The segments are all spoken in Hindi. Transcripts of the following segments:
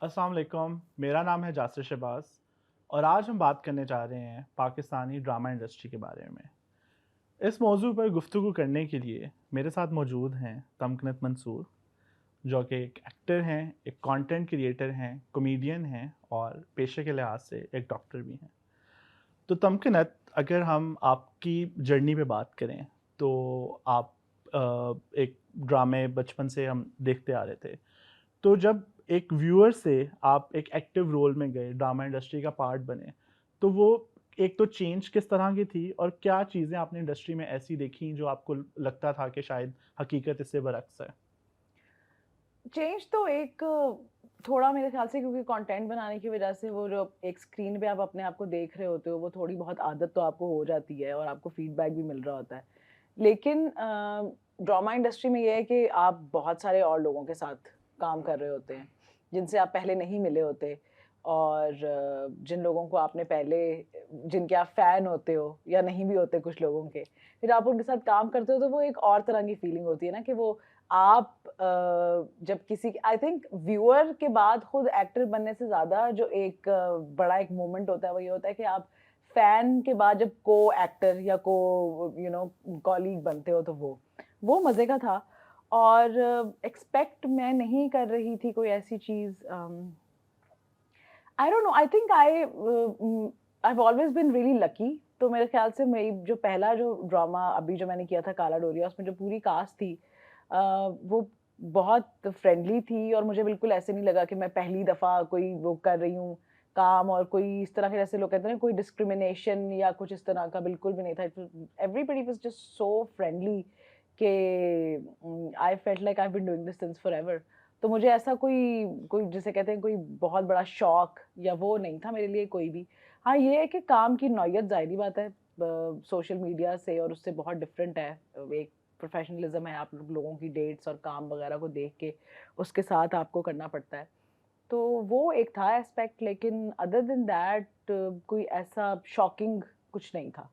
अस्सलाम वालेकुम, मेरा नाम है जासिर शहबाज और आज हम बात करने जा रहे हैं पाकिस्तानी ड्रामा इंडस्ट्री के बारे में। इस मौजू पर गुफ्तगू करने के लिए मेरे साथ मौजूद हैं तमकनत मंसूर, जो कि एक एक्टर हैं, एक कंटेंट क्रिएटर हैं, कॉमेडियन हैं और पेशे के लिहाज से एक डॉक्टर भी हैं। तो तमकनत, अगर हम आपकी जर्नी पे बात करें तो आप एक ड्रामे बचपन से हम देखते आ रहे थे। तो जब एक व्यूअर से आप एक एक्टिव रोल में गए, ड्रामा इंडस्ट्री का पार्ट बने, तो वो एक तो चेंज किस तरह की थी और क्या चीज़ें आपने इंडस्ट्री में ऐसी देखी जो आपको लगता था कि शायद हकीकत इससे बरअक्स है? चेंज तो एक थोड़ा मेरे ख़्याल से क्योंकि कंटेंट बनाने की वज़ह से वो जो एक स्क्रीन पे आप अपने आप को देख रहे होते हो, वो थोड़ी बहुत आदत तो आपको हो जाती है और आपको फीडबैक भी मिल रहा होता है। लेकिन ड्रामा इंडस्ट्री में ये है कि आप बहुत सारे और लोगों के साथ काम कर रहे होते हैं, जिनसे आप पहले नहीं मिले होते और जिन लोगों को आपने पहले जिनके आप फ़ैन होते हो या नहीं भी होते कुछ लोगों के, फिर आप उनके साथ काम करते हो तो वो एक और तरह की फीलिंग होती है ना कि वो आप जब किसी आई थिंक व्यूअर के बाद खुद एक्टर बनने से ज़्यादा जो एक बड़ा एक मोमेंट होता है वो ये होता है कि आप फैन के बाद जब को एक्टर या को कॉलीग बनते हो तो वो मज़े का था और एक्सपेक्ट मैं नहीं कर रही थी कोई ऐसी चीज़ आई don't know I think I've always been really lucky तो मेरे ख्याल से मेरी जो पहला जो ड्रामा अभी जो मैंने किया था काला डोरिया उसमें जो पूरी कास्ट थी वो बहुत फ्रेंडली थी और मुझे बिल्कुल ऐसे नहीं लगा कि मैं पहली दफ़ा कोई वो कर रही हूँ काम और कोई इस तरह के जैसे लोग कहते हैं ना कोई डिस्क्रिमिनेशन या कुछ इस तरह का बिल्कुल भी नहीं था everybody was just so friendly कि I felt like I have been doing this since forever तो मुझे ऐसा कोई कोई जिसे कहते हैं कोई बहुत बड़ा शौक या वो नहीं था मेरे लिए कोई भी। हाँ, ये है कि काम की नौयत ज़ाहिर-सी बात है सोशल मीडिया से और उससे बहुत डिफरेंट है। एक प्रोफ़ेशनलिज़्म है, आप लोगों की डेट्स और काम वगैरह को देख के उसके साथ आपको करना पड़ता है। तो वो एक था एस्पेक्ट लेकिन अदर देन दैट कोई ऐसा शॉकिंग कुछ नहीं था।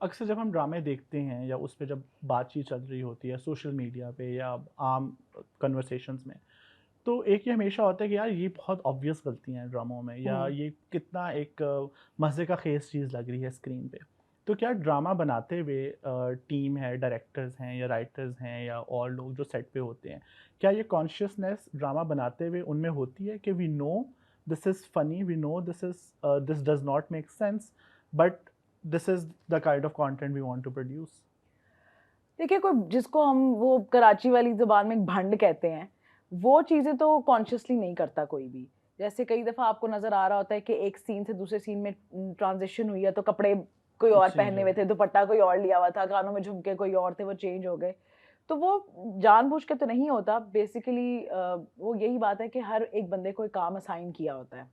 अक्सर जब हम ड्रामे देखते हैं या उस पे जब बातचीत चल रही होती है सोशल मीडिया पे या आम कन्वर्सेशंस में, तो एक ये हमेशा होता है कि यार ये बहुत ऑब्वियस गलतियाँ हैं ड्रामों में, या हुँ। ये कितना एक मज़े का खेस चीज़ लग रही है स्क्रीन पे। तो क्या ड्रामा बनाते हुए टीम है, डायरेक्टर्स हैं या राइटर्स हैं या और लोग जो सेट पे होते हैं, क्या ये कॉन्शियसनेस ड्रामा बनाते हुए उनमें होती है कि we know this is funny, we know this does not make sense, but this is the kind of content we want to produce? देखिए, कोई जिसको हम वो कराची वाली ज़ुबान में भंड कहते हैं, वो चीज़ें तो कॉन्शियसली नहीं करता कोई भी। जैसे कई दफ़ा आपको नज़र आ रहा होता है कि एक सीन से दूसरे सीन में ट्रांज़िशन हुई है, तो कपड़े कोई और चेंज पहने हो हुए थे, गया। दुपट्टा कोई और लिया हुआ था, कानों में झुमके कोई और थे, वो चेंज हो गए। तो वो जानबूझ के तो नहीं होता, बेसिकली वो यही बात है कि हर एक बंदे को एक काम असाइन किया होता है।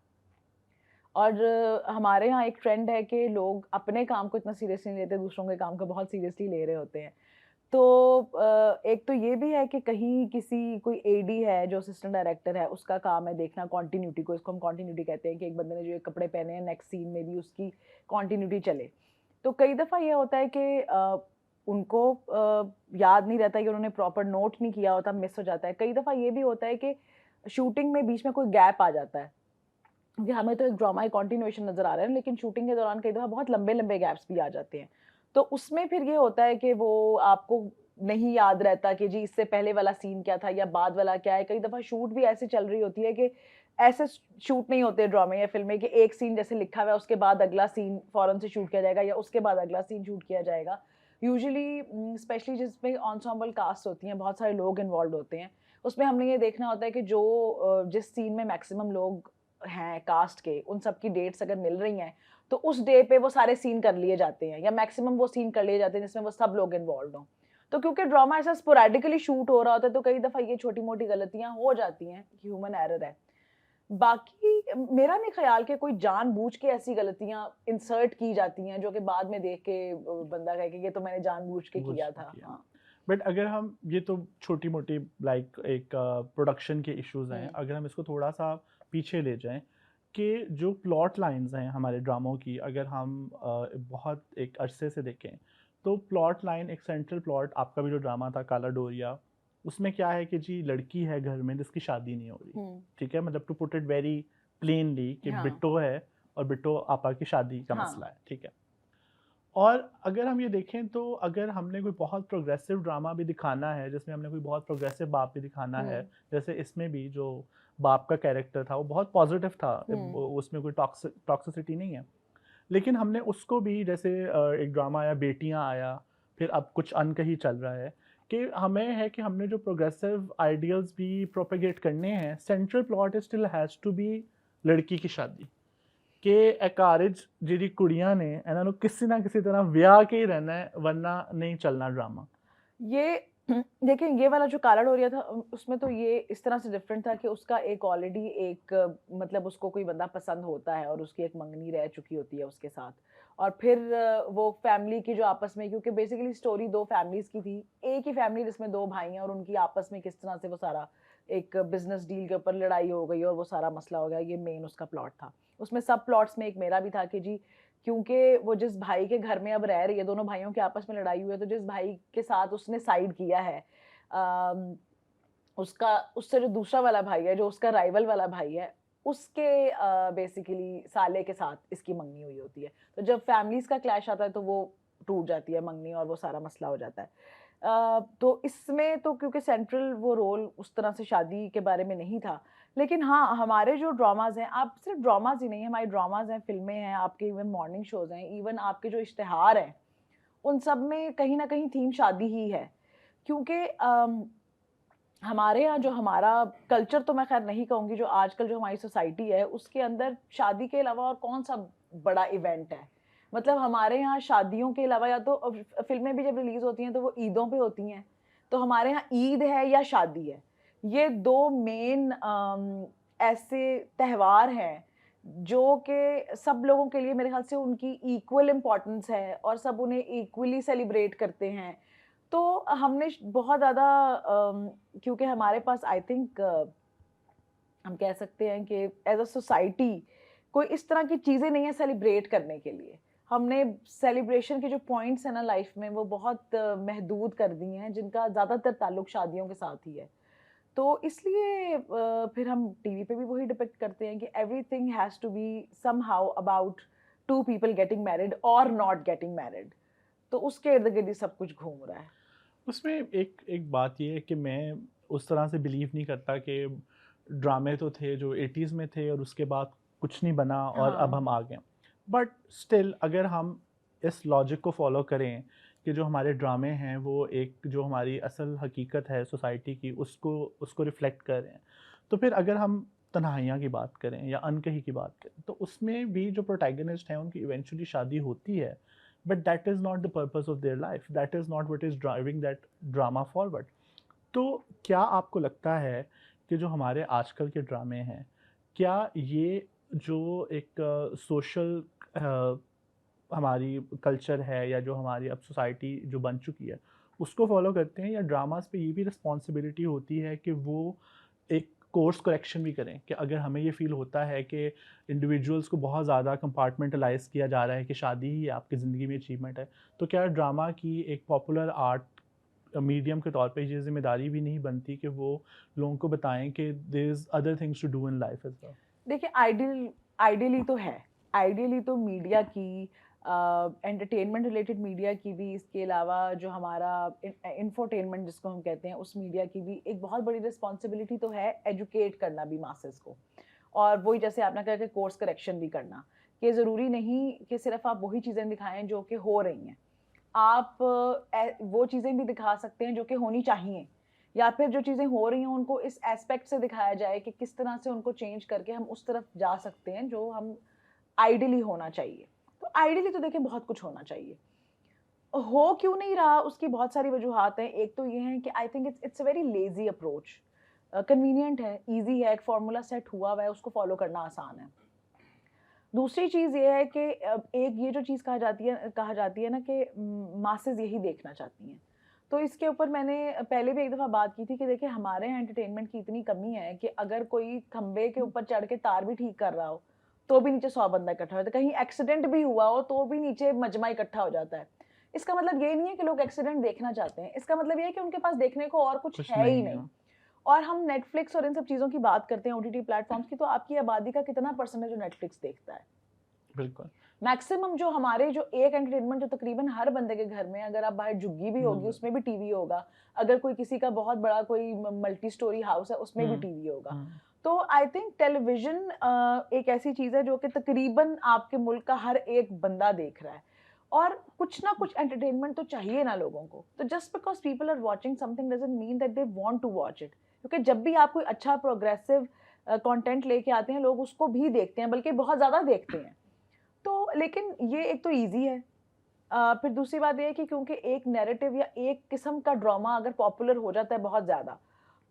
और हमारे यहाँ एक ट्रेंड है कि लोग अपने काम को इतना सीरियसली नहीं लेते, दूसरों के काम को बहुत सीरियसली ले रहे होते हैं। तो एक तो ये भी है कि कहीं किसी कोई एडी है जो असिस्टेंट डायरेक्टर है उसका काम है देखना कंटिन्यूटी को इसको हम कंटिन्यूटी कहते हैं कि एक बंदे ने जो ये कपड़े पहने हैं नेक्स्ट सीन में भी उसकी कंटिन्यूटी चले तो कई दफ़ा ये होता है कि उनको याद नहीं रहता कि उन्होंने प्रॉपर नोट नहीं किया होता मिस हो जाता है कई दफ़ा ये भी होता है कि शूटिंग में बीच में कोई गैप आ जाता है क्योंकि हमें तो एक ड्रामा एक कंटिन्यूएशन नज़र आ रहा है, लेकिन शूटिंग के दौरान कई दफ़ा बहुत लंबे-लंबे गैप्स भी आ जाते हैं। तो उसमें फिर ये होता है कि वो आपको नहीं याद रहता कि जी इससे पहले वाला सीन क्या था या बाद वाला क्या है। कई दफ़ा शूट भी ऐसे चल रही होती है कि ऐसे शूट नहीं होते ड्रामे या फ़िल्में कि एक सीन जैसे लिखा हुआ है उसके बाद अगला सीन फ़ौरन से शूट किया जाएगा या उसके बाद अगला सीन शूट किया जाएगा। यूजुअली स्पेशली जिसमें एन्सेम्बल कास्ट होती हैं, बहुत सारे लोग इन्वॉल्वड होते हैं। उसमें हमने ये देखना होता है कि जो जिस सीन में मैक्सिमम लोग हैं कास्ट के, उन सब की डेट्स अगर मिल रही हैं, तो उस डे पे वो सारे सीन कर लिए जाते हैं या मैक्सिमम वो सीन कर लिए जाते हैं जिसमें वो सब लोग इन्वॉल्व्ड हों। तो क्योंकि ड्रामा ऐसा स्पोरेडिकली शूट हो रहा होता है, तो कई दफ़ा ये छोटी-मोटी गलतियाँ हो जाती हैं, ह्यूमन एरर है। बाकी मेरा नहीं ख़्याल कि कोई जानबूझ के ऐसी गलतियाँ इंसर्ट की जाती हैं, जो कि बाद में देख के बंदा कहे कि ये तो मैंने जानबूझ के कुछ किया नहीं था। किया। हाँ। बट अगर हम ये तो छोटी-मोटी लाइक एक प्रोडक्शन के इश्यूज़ हैं, हुँ। अगर हम इसको थोड़ा-सा पीछे ले जाएँ कि जो प्लॉट लाइन्स हैं हमारे ड्रामों की, अगर हम बहुत एक अरसे से देखें, तो प्लॉट लाइन एक सेंट्रल प्लॉट आपका भी जो ड्रामा था काला डोरिया, उसमें क्या है कि जी लड़की है घर में जिसकी शादी नहीं हो रही, हम्म, ठीक है, मतलब to put it very plainly कि हाँ बिट्टो है और बिट्टो आपा की शादी का हाँ मसला है, ठीक है। और अगर हम ये देखें तो अगर हमने कोई बहुत प्रोग्रेसिव ड्रामा भी दिखाना है जिसमें हमने कोई बहुत प्रोग्रेसिव बाप भी दिखाना है, हम्म जैसे इसमें भी जो बाप का कैरेक्टर था वो बहुत पॉजिटिव था, हम्म उसमें कोई टॉक्सिसिटी नहीं है, लेकिन हमने उसको भी जैसे एक ड्रामा आया बेटियां आया, फिर अब कुछ अनकही चल रहा है, कि हमें है कि हमने जो प्रोग्रेसिव आइडियल्स भी प्रोपेगेट करने हैं, central plot still has to be लड़की की शादी, कि एकारिज ਜਿਹੜੀ ਕੁੜੀਆਂ ਨੇ ਇਹਨਾਂ ਨੂੰ ਕਿਸੇ ਨਾ ਕਿਸੇ ਤਰ੍ਹਾਂ ਵਿਆਹ ਕੇ ਹੀ रहना है वरना नहीं चलना ड्रामा। ये देखिए ये वाला जो काला डोरिया था उसमें तो ये इस तरह से डिफरेंट था कि उसका एक ऑलरेडी एक मतलब उसको कोई बंदा पसंद होता है और उसकी एक मंगनी रह चुकी होती है उसके साथ, और फिर वो फैमिली की जो आपस में, क्योंकि बेसिकली स्टोरी दो फैमिलीज की थी, एक ही फैमिली जिसमें दो भाई हैं और उनकी आपस में किस तरह से वो सारा एक बिजनेस डील के ऊपर लड़ाई हो गई और वो सारा मसला हो गया, ये मेन उसका प्लॉट था। उसमें सब प्लॉट्स में एक मेरा भी था कि जी क्योंकि वो जिस भाई के घर में अब रह रही है, दोनों भाइयों के आपस में लड़ाई हुई है, तो जिस भाई के साथ उसने साइड किया है अम, उसका उससे जो दूसरा वाला भाई है, जो उसका राइवल वाला भाई है, उसके बेसिकली साले के साथ इसकी मंगनी हुई होती है। तो जब फैमिलीज का क्लैश आता है तो वो टूट जाती है मंगनी और वो सारा मसला हो जाता है। तो इसमें तो क्योंकि सेंट्रल वो रोल उस तरह से शादी के बारे में नहीं था, लेकिन हाँ हमारे जो ड्रामाज हैं, आप सिर्फ ड्रामाज ही नहीं, हमारे ड्रामाज हैं, फिल्में हैं, आपके इवन मॉर्निंग शोज हैं, इवन आपके जो इश्तेहार हैं, उन सब में कहीं ना कहीं थीम शादी ही है। क्योंकि हमारे यहाँ जो हमारा कल्चर, तो मैं खैर नहीं कहूँगी, जो आजकल जो हमारी सोसाइटी है उसके अंदर शादी के अलावा और कौन सा बड़ा इवेंट है। मतलब हमारे यहाँ शादियों के अलावा या तो फिल्में भी जब रिलीज होती हैं तो वो ईदों पे होती हैं, तो हमारे यहाँ ईद है या शादी है, ये दो मेन ऐसे त्योहार हैं जो कि सब लोगों के लिए मेरे ख्याल से उनकी इक्वल इम्पोर्टेंस है और सब उन्हें इक्वली सेलिब्रेट करते हैं। तो हमने बहुत ज़्यादा क्योंकि हमारे पास आई थिंक हम कह सकते हैं कि एज अ सोसाइटी कोई इस तरह की चीज़ें नहीं है सेलिब्रेट करने के लिए। हमने सेलिब्रेशन के जो पॉइंट्स हैं ना लाइफ में वो बहुत महदूद कर दिए हैं, जिनका ज़्यादातर ताल्लुक शादियों के साथ ही है। तो इसलिए फिर हम टीवी पे भी वही डिपिक्ट करते हैं कि everything has to be somehow about two people getting married और नॉट गेटिंग मैरिड। तो उसके इर्द गिर्द ही सब कुछ घूम रहा है। उसमें एक एक बात ये है कि मैं उस तरह से बिलीव नहीं करता कि ड्रामे तो थे जो 80s में थे और उसके बाद कुछ नहीं बना और अब हाँ हम आ गए, बट स्टिल अगर हम इस लॉजिक को फॉलो करें कि जो हमारे ड्रामे हैं वो एक जो हमारी असल हकीकत है सोसाइटी की उसको उसको रिफ्लेक्ट कर रहे हैं, तो फिर अगर हम तन्हाइयाँ की बात करें या अनकही की बात करें तो उसमें भी जो प्रोटैगनिस्ट हैं उनकी इवेंचुअली शादी होती है, but that is not the purpose of their life, that is not what is driving that drama forward। तो क्या आपको लगता है कि जो हमारे आजकल के ड्रामे हैं, क्या ये जो एक सोशल हमारी कल्चर है या जो हमारी अब सोसाइटी जो बन चुकी है उसको फॉलो करते हैं, या ड्रामास पे ये भी रिस्पॉन्सिबिलिटी होती है कि वो एक कोर्स करेक्शन भी करें कि अगर हमें ये फील होता है कि इंडिविजुअल्स को बहुत ज़्यादा कंपार्टमेंटलाइज किया जा रहा है कि शादी ही आपकी ज़िंदगी में अचीवमेंट है, तो क्या ड्रामा की एक पॉपुलर आर्ट मीडियम के तौर पे ये जिम्मेदारी भी नहीं बनती कि वो लोगों को बताएं कि there is other things to do in life as well? देखिए आइडियली तो है, आइडियली तो मीडिया की, एंटरटेनमेंट रिलेटेड मीडिया की भी, इसके अलावा जो हमारा इंफोटेनमेंट जिसको हम कहते हैं उस मीडिया की भी एक बहुत बड़ी रिस्पॉन्सिबिलिटी तो है एजुकेट करना भी मासेस को। और वही जैसे आपने कहा कि कोर्स करेक्शन भी करना, कि ज़रूरी नहीं कि सिर्फ आप वही चीज़ें दिखाएं जो कि हो रही हैं, आप वो चीज़ें भी दिखा सकते हैं जो कि होनी चाहिए, या फिर जो चीज़ें हो रही हैं उनको इस एस्पेक्ट से दिखाया जाए कि किस तरह से उनको चेंज करके हम उस तरफ जा सकते हैं जो हम आइडियली होना चाहिए। तो आइडियली तो देखिए बहुत कुछ होना चाहिए, हो क्यों नहीं रहा उसकी बहुत सारी वजूहात हैं। एक तो ये है कि I think it's a very lazy approach, convenient है, ईजी है, एक फार्मूला सेट हुआ हुआ है, उसको फॉलो करना आसान है। दूसरी चीज़ ये है कि एक ये जो चीज़ कहा जाती है ना कि मासेस यही देखना चाहती हैं। तो इसके ऊपर मैंने पहले भी एक दफ़ा बात की थी कि देखिए हमारे यहाँ एंटरटेनमेंट की इतनी कमी है कि अगर कोई खंबे के ऊपर चढ़ के तार भी ठीक कर रहा हो तो भी नीचे 100 बंदा इकट्ठा हो जाता है, कहीं एक्सीडेंट भी हुआ हो तो भी नीचे मजमा इकट्ठा हो जाता है। इसका मतलब ये नहीं है कि लोग एक्सीडेंट देखना चाहते हैं, इसका मतलब ये है कि उनके पास देखने को और कुछ है ही नहीं। और हम नेटफ्लिक्स और इन सब चीज़ों की बात करते हैं, ओटीटी प्लेटफॉर्म्स की, तो आपकी आबादी का कितना परसेंट है जो नेटफ्लिक्स देखता है? बिल्कुल। मैक्सिमम जो हमारे जो एक एंटरटेनमेंट जो तकरीबन हर बंदे के घर में, अगर आप बाहर झुग्गी भी होगी उसमें भी टीवी होगा, अगर कोई किसी का बहुत बड़ा कोई मल्टी स्टोरी हाउस है उसमें भी टीवी होगा। तो आई थिंक टेलीविजन एक ऐसी चीज़ है जो कि तकरीबन आपके मुल्क का हर एक बंदा देख रहा है, और कुछ ना कुछ एंटरटेनमेंट तो चाहिए ना लोगों को। तो just because people are watching something doesn't mean that they want to watch it, क्योंकि जब भी आप कोई अच्छा प्रोग्रेसिव कंटेंट लेके आते हैं लोग उसको भी देखते हैं, बल्कि बहुत ज़्यादा देखते हैं। तो लेकिन ये एक तो ईजी है, फिर दूसरी बात ये है कि क्योंकि एक नैरेटिव या एक किस्म का ड्रामा अगर पॉपुलर हो जाता है बहुत ज़्यादा,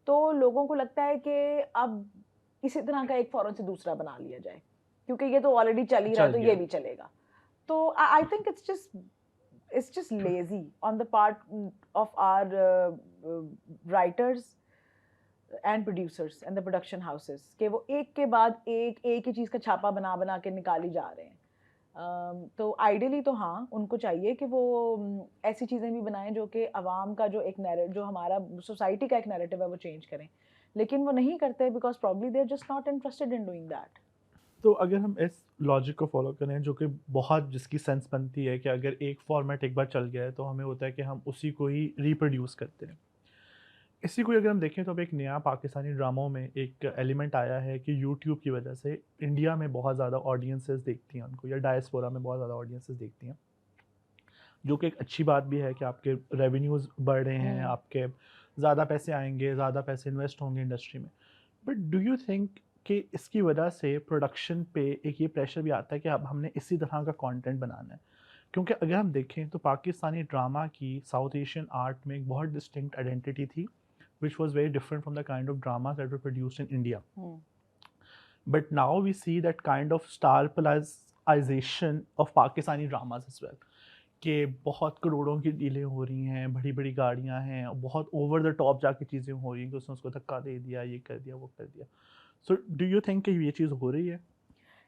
तो लोगों को लगता है कि अब इसी तरह का एक फ़ौरन से दूसरा बना लिया जाए, क्योंकि ये तो ऑलरेडी चल ही रहा है तो ये भी चलेगा। तो I think it's just lazy on the part of our writers and producers and the production houses कि वो एक के बाद एक ही चीज़ का छापा बना बना के निकाली जा रहे हैं। तो आइडियली तो हाँ, उनको चाहिए कि वो ऐसी चीज़ें भी बनाएं जो कि अवाम का जो एक जो हमारा सोसाइटी का एक नैरेटिव है वो चेंज करें, लेकिन वो नहीं करते because probably they are just not interested in doing that. तो अगर हम इस लॉजिक को फॉलो करें जो कि बहुत जिसकी सेंस बनती है कि अगर एक फॉर्मेट एक बार चल गया है तो हमें होता है कि हम उसी को ही रिप्रोड्यूस करते हैं, इसी को अगर हम देखें तो अब एक नया पाकिस्तानी ड्रामों में एक एलिमेंट आया है कि यूट्यूब की वजह से इंडिया में बहुत ज़्यादा ऑडियंसेस देखती हैं उनको, या डायस्पोरा में बहुत ज़्यादा ऑडियंसेस देखती हैं, जो कि एक अच्छी बात भी है कि आपके रेवेन्यूज़ बढ़ रहे हैं, आपके ज़्यादा पैसे आएंगे, ज़्यादा पैसे इन्वेस्ट होंगे इंडस्ट्री में। बट डू यू थिंक कि इसकी वजह से प्रोडक्शन पे एक ये प्रेशर भी आता है कि अब हमने इसी तरह का कंटेंट बनाना है? क्योंकि अगर हम देखें तो पाकिस्तानी ड्रामा की साउथ एशियन आर्ट में एक बहुत डिस्टिंक्ट आइडेंटिटी थी which was very different from the kind of dramas that were produced in India. But now we see that kind of star-palization of Pakistani dramas as well. कि बहुत करोड़ों की डीलें हो रही हैं, बड़ी बड़ी गाड़ियाँ हैं, बहुत ओवर द टॉप जाके चीज़ें हो रही हैं कि उसने उसको धक्का दे दिया, ये कर दिया, वो कर दिया। सो डू यू थिंक कि ये चीज़ हो रही है?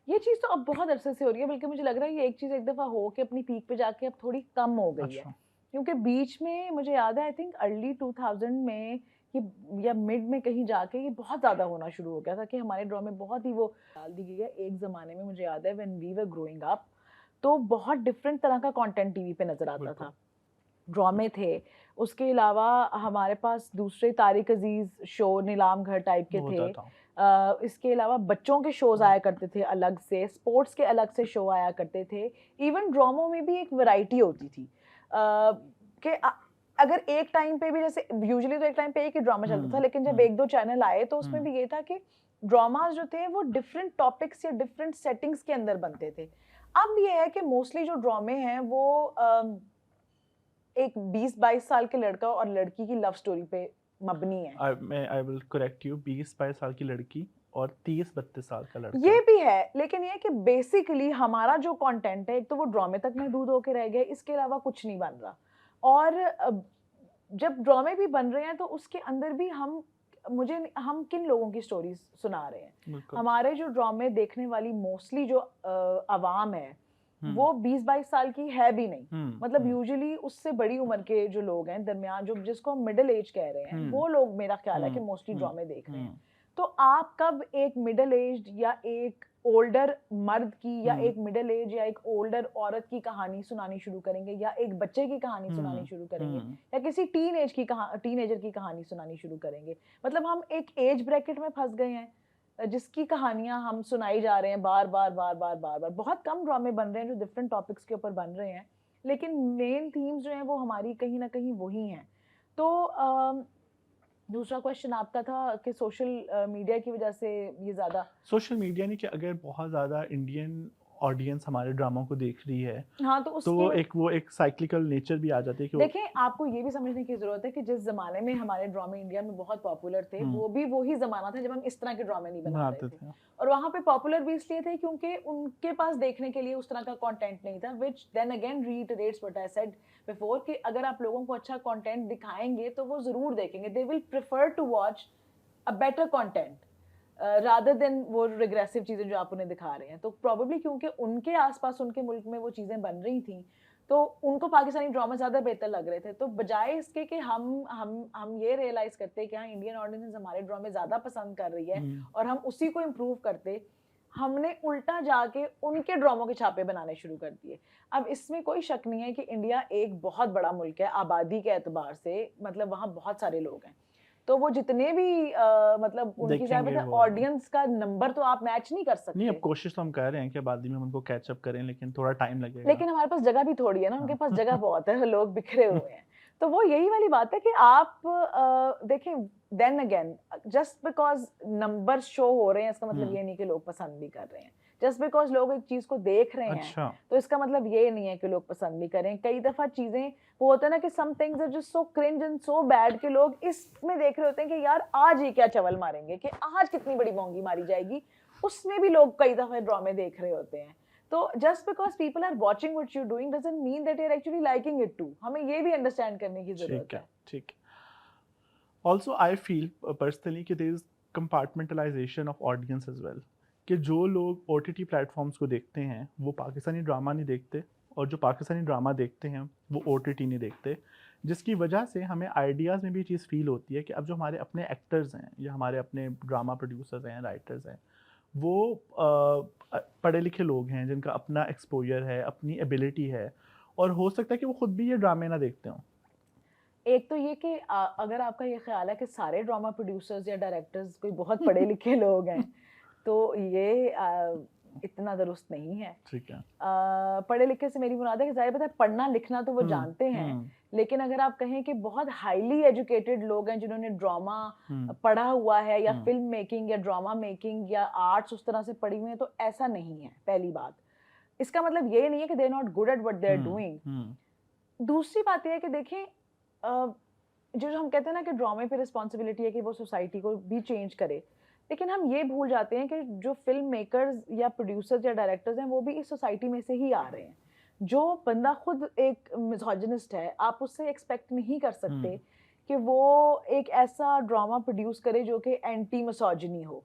ये चीज़ तो अब बहुत अरसे से हो रही है, बल्कि मुझे लग रहा है ये एक चीज़ एक दफ़ा हो के अपनी पीक पे जाके अब थोड़ी कम हो गई है। क्योंकि बीच में मुझे याद है आई थिंक अर्ली 2000 में या मिड में कहीं जाके ये बहुत ज़्यादा होना शुरू हो गया था कि हमारे ड्रामे बहुत ही वो डाल दी गई है। एक ज़माने में मुझे याद है when we were growing up तो बहुत डिफरेंट तरह का कंटेंट टीवी पे नज़र आता था, ड्रामे थे, उसके अलावा हमारे पास दूसरे तारिक अजीज़ शो नीलाम घर टाइप के थे, इसके अलावा बच्चों के शोज़ आया करते थे अलग से, स्पोर्ट्स के अलग से शो आया करते थे, इवन ड्रामों में भी एक वैरायटी होती थी कि अगर एक टाइम पे भी जैसे यूजुअली तो एक टाइम पे एक ही ड्रामा चलता था, लेकिन जब एक दो चैनल आए तो उसमें भी ये था कि ड्रामास जो थे वो डिफरेंट टॉपिक्स या डिफरेंट सेटिंग्स के अंदर बनते थे। अब ये है कि मोस्टली जो ड्रामे हैं वो एक 20-22 साल के लड़का और लड़की की लव स्टोरी पे मबनी है। आई विल करेक्ट यू, 20-22 साल की लड़की और 30-32 साल का लड़का। ये भी है, लेकिन ये कि बेसिकली हमारा जो कंटेंट है एक तो वो ड्रामे तक महदूद होके रह गया, इसके अलावा कुछ नहीं बन रहा। और जब ड्रामे भी बन रहे हैं तो उसके अंदर भी हम किन लोगों की स्टोरीज सुना रहे हैं? हमारे जो ड्रामे देखने वाली मोस्टली जो अवाम है वो 20-22 साल की है भी नहीं, मतलब यूजुअली उससे बड़ी उम्र के जो लोग हैं दरमियान, जो जिसको हम मिडिल एज कह रहे हैं, वो लोग मेरा ख्याल है कि मोस्टली ड्रामे देख रहे हैं। तो आप कब एक मिडिल एज या एक ओल्डर मर्द की या एक मिडिल एज या एक ओल्डर औरत की कहानी सुनानी शुरू करेंगे, या एक बच्चे की कहानी सुनानी शुरू करेंगे, या किसी टीनेजर की कहानी सुनानी शुरू करेंगे? मतलब हम एक एज ब्रैकेट में फंस गए हैं जिसकी कहानियां हम सुनाई जा रहे हैं बार बार बार बार बार बार। बहुत कम ड्रामे बन रहे हैं जो डिफरेंट टॉपिक्स के ऊपर बन रहे हैं, लेकिन मेन थीम्स जो हैं वो हमारी कहीं ना कहीं वही हैं। तो दूसरा क्वेश्चन आपका था कि सोशल मीडिया की वजह से ये ज़्यादा, सोशल मीडिया नहीं कि अगर बहुत ज़्यादा इंडियन ऑडियंस हमारे ड्रामा को देख रही है, हाँ, तो वो एक साइक्लिकल नेचर भी आ जाती है कि देखें, आपको ये भी समझने की जरूरत है कि जिस जमाने में हमारे ड्रामे इंडिया में बहुत पॉपुलर थे, वो भी वही जमाना था जब हम इस तरह के ड्रामे नहीं बना रहे थे। और वहाँ पे पॉपुलर भी इसलिए थे क्योंकि उनके पास देखने के लिए उस तरह का कंटेंट नहीं था, which then again reiterates what I said before कि अगर आप लोगों को अच्छा कंटेंट दिखाएंगे तो वो जरूर देखेंगे, they will prefer to watch a better content rather than वो रिग्रेसिव चीज़ें जो आप उन्हें दिखा रहे हैं। तो प्रॉबेबली क्योंकि उनके आसपास उनके मुल्क में वो चीज़ें बन रही थी, तो उनको पाकिस्तानी ड्रामा ज़्यादा बेहतर लग रहे थे। तो बजाय इसके कि हम ये रियलाइज़ करते कि हाँ, इंडियन ऑडियंस हमारे ड्रामे ज़्यादा पसंद कर रही है और हम उसी को इम्प्रूव करते, हमने उल्टा जाके उनके ड्रामों के छापे बनाने शुरू कर दिए। अब इसमें कोई शक नहीं है कि इंडिया एक बहुत बड़ा मुल्क है आबादी के एतबार से, मतलब वहाँ बहुत सारे लोग हैं। तो वो जितने भी मतलब उनकी क्या देखेंगे पता वो। ऑडियंस का नंबर तो आप मैच नहीं कर नहीं, अब सकते। कोशिश तो हम कर रहे हैं कि आबादी में हम उनको कैचअप करें, लेकिन थोड़ा टाइम लगेगा। लेकिन हमारे पास जगह भी थोड़ी है ना, उनके हाँ। पास जगह बहुत है, लोग बिखरे हुए हैं। तो वो यही वाली बात है कि आप देखें, then again just because number show हो रहे हैं इसका मतलब ये नहीं कि लोग पसंद भी कर रहे हैं। जस्ट बिकॉज लोग एक चीज को देख रहे हैं अच्छा। तो इसका मतलब ये नहीं है कि लोग पसंद भी करें। कई दफा चीजें वो होता है ना कि some things are just so cringe and so bad कि लोग इसमें देख रहे होते हैं कि यार आज ये क्या चवल मारेंगे, कि आज कितनी बड़ी मोंगी मारी जाएगी, उसमें भी लोग कई दफा ड्रामे देख रहे होते हैं। तो just because people are watching what you doing doesn't mean that you are actually liking it too. हमें ये भी अंडरस्टैंड करने की जरूरत ठीक है, है। ठीक है। ऑल्सो आई फील पर्सनली कि there is compartmentalization of audience as well, कि जो लोग OTT प्लेटफॉर्म्स को देखते हैं वो पाकिस्तानी ड्रामा नहीं देखते, और जो पाकिस्तानी ड्रामा देखते हैं वो OTT नहीं देखते, जिसकी वजह से हमें आइडियाज़ में भी चीज़ फील होती है कि अब जो हमारे अपने एक्टर्स हैं या हमारे अपने ड्रामा प्रोड्यूसर्स हैं, राइटर्स हैं, वो पढ़े लिखे लोग हैं जिनका अपना एक्सपोजर है, अपनी एबिलिटी है, और हो सकता है कि वो खुद भी ये ड्रामे ना देखते हों। एक तो ये कि अगर आपका ये ख्याल है कि सारे ड्रामा प्रोड्यूसर्स या डायरेक्टर्स कोई बहुत पढ़े लिखे लोग हैं तो ये इतना दुरुस्त नहीं है। ठीक है। पढ़े लिखे से मेरी मुराद है कि ज़ाहिर बात है पढ़ना लिखना तो वो जानते हैं, हम्म, लेकिन अगर आप कहें कि बहुत हाईली एजुकेटेड लोग हैं जिन्होंने ड्रामा हम्म, पढ़ा हुआ है या हम्म, फिल्म मेकिंग या ड्रामा मेकिंग या आर्ट्स उस तरह से पढ़ी हुई है, तो ऐसा नहीं है। पहली बात, इसका मतलब ये नहीं है कि they are not good at what they are doing. Hmm, दूसरी बात यह है कि देखें, जो हम कहते हैं ना कि ड्रामे पे रिस्पॉन्सिबिलिटी है कि वो सोसाइटी को भी चेंज करे, लेकिन हम ये भूल जाते हैं कि जो फिल्म मेकर्स या प्रोड्यूसर्स या डायरेक्टर्स हैं वो भी इस सोसाइटी में से ही आ रहे हैं। जो बंदा खुद एक मिसोजिनिस्ट है, आप उससे एक्सपेक्ट नहीं कर सकते कि वो एक ऐसा ड्रामा प्रोड्यूस करे जो कि एंटी मिसोजिनी हो।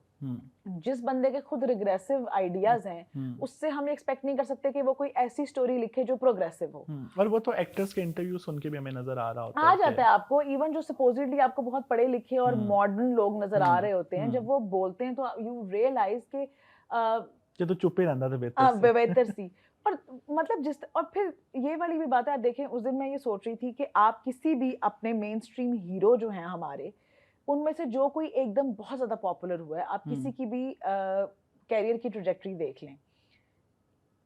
जिस बंदे के खुद रिग्रेसिव आइडियाज हैं उससे हम एक्सपेक्ट नहीं कर सकते कि वो कोई ऐसी स्टोरी लिखे जो प्रोग्रेसिव हो। और वो तो एक्टर्स के इंटरव्यू सुन के भी हमें नजर आ रहा होता आ है जाता है आपको, इवन जो सपोजिटली आपको बहुत पढ़े लिखे और मॉडर्न लोग नजर आ रहे होते हैं, जब वो बोलते हैं तो यू रियलाइज के कि तो चुप ही रहना था बेहतर बेहतर सी। और मतलब जिस, और फिर ये वाली भी बात है, आप देखें उस दिन मैं ये सोच रही थी कि आप किसी भी अपने मेन स्ट्रीम हीरो जो हैं हमारे, उनमें से जो कोई एकदम बहुत ज्यादा पॉपुलर हुआ है, आप किसी की भी कैरियर की ट्रेजेक्टरी देख लें,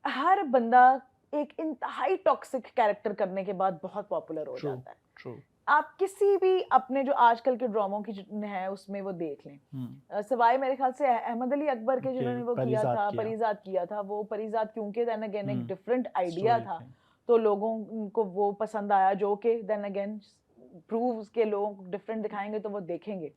हर बंदा एक इंतहाई टॉक्सिक कैरेक्टर करने के बाद बहुत पॉपुलर हो जाता है। ट्रू। आप किसी भी अपने जो आजकल के ड्रामों की है उसमें वो देख लें, सिवाय मेरे ख्याल से अहमद अली अकबर के जिन्होंने वो किया था, परिजात किया था। वो परिजात क्योंकि देन अगेन एक डिफरेंट आइडिया था तो लोगों को वो पसंद आया, जो कि देन अगेन प्रूव्स के लोग डिफरेंट दिखाएंगे तो वो देखेंगे।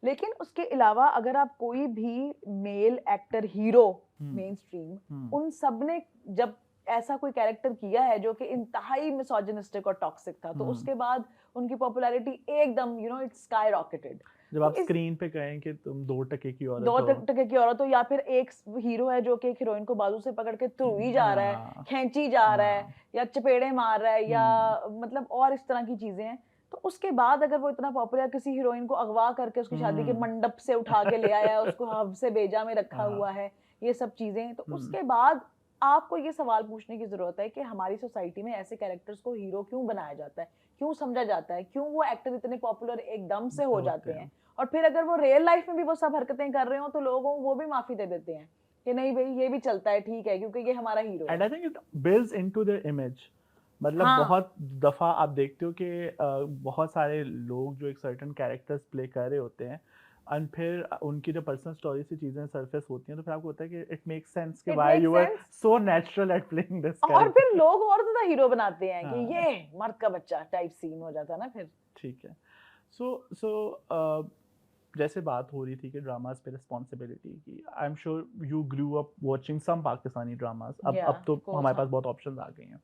लेकिन उसके अलावा अगर आप कोई भी male actor hero main stream, उन सब ने जब ऐसा कोई कैरेक्टर किया है जो कि इंतहाई मिसोजिनिस्टिक और टॉक्सिक था, तो उसके बाद उनकी पॉपुलैरिटी एकदम इट्स स्काई रॉकेटेड। जब आप स्क्रीन पे कहें कि तुम 2% की औरत हो, 2% की औरत हो, या फिर एक हीरो है जो कि एक हीरोइन को बाजू से पकड़ के तुड़ी जा रहा है, खींची जा रहा है, या चपेड़े मार रहा है, या मतलब और इस तरह की चीजें हैं, तो उसके बाद अगर वो इतना पॉपुलर, किसी हीरोइन को अगवा करके उसकी शादी के मंडप से उठा के ले आया है, उसको हब से बेजा में रखा हुआ है, ये सब चीजें, तो उसके बाद आपको ये सवाल पूछने की जरूरत है कि हमारी सोसाइटी में ऐसे कैरेक्टर्स को हीरो क्यों बनाया जाता है, क्यों समझा जाता है, क्यों वो एक्टर इतने पॉपुलर एकदम से हो जाते हैं, और फिर अगर वो रियल लाइफ में भी वो सब हरकतें कर रहे हो तो लोगों वो भी माफी दे देते हैं कि नहीं भाई ये भी चलता है, ठीक है, क्योंकि ये हमारा हीरो है। And I think it builds into their image. मतलब बहुत दफ़ा आप देखते हो कि बहुत सारे लोग जो एक सर्टेन कैरेक्टर्स प्ले कर रहे होते हैं, और फिर उनकी जो पर्सनल स्टोरी से चीजें सरफेस होती हैं, तो फिर आपको होता है कि इट मेक्स सेंस कि why you are so natural at playing this character. और फिर लोग और ज्यादा हीरो बनाते हैं कि ये मर्द का बच्चा टाइप सीन हो जाता है ना फिर। ठीक है। सो जैसे बात हो रही थी कि ड्रामास पे रिस्पॉन्सिबिलिटी की, I am sure you grew up watching some Pakistani dramas. अब तो हमारे पास बहुत ऑप्शंस आ गए हैं।